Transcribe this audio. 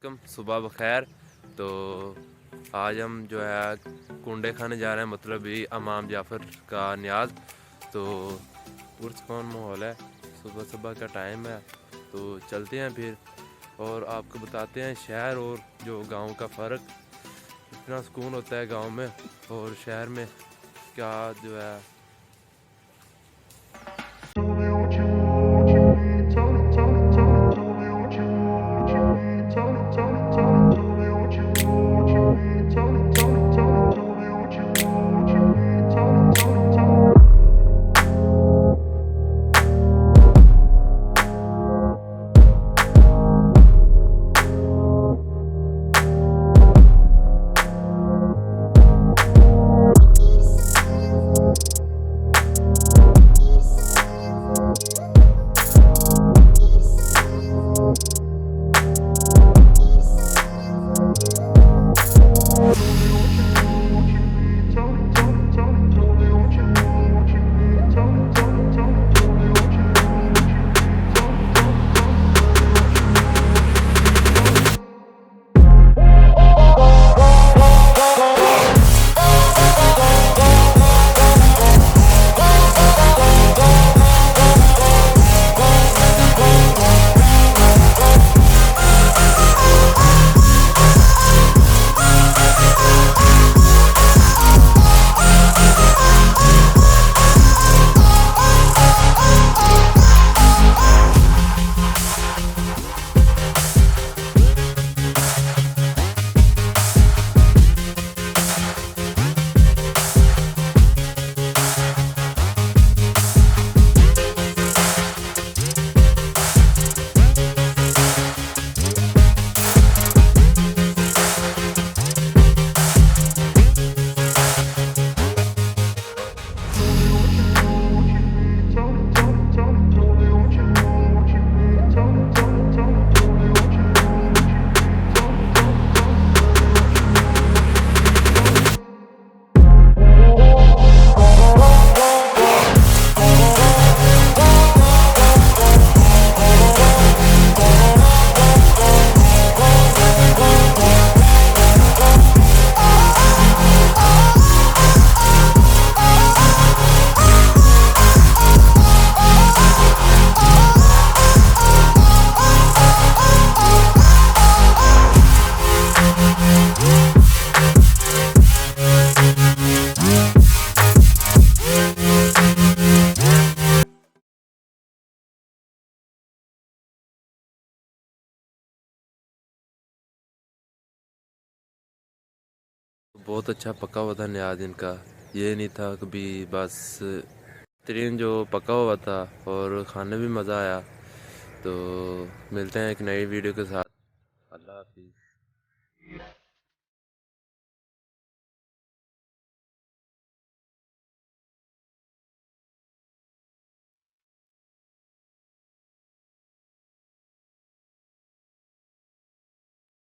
सुबह बखैर। तो आज हम जो है कुंडे खाने जा रहे हैं, मतलब ये इमाम जाफ़र का न्याज। तो पुरसकून माहौल है, सुबह सुबह का टाइम है, तो चलते हैं फिर और आपको बताते हैं शहर और जो गांव का फ़र्क। इतना सुकून होता है गांव में और शहर में क्या जो है। बहुत अच्छा पका हुआ था न्याज इनका, ये नहीं था कभी बस बेहतरीन जो पका हुआ था और खाने भी मज़ा आया। तो मिलते हैं एक नई वीडियो के साथ। अल्लाह हाफिज़।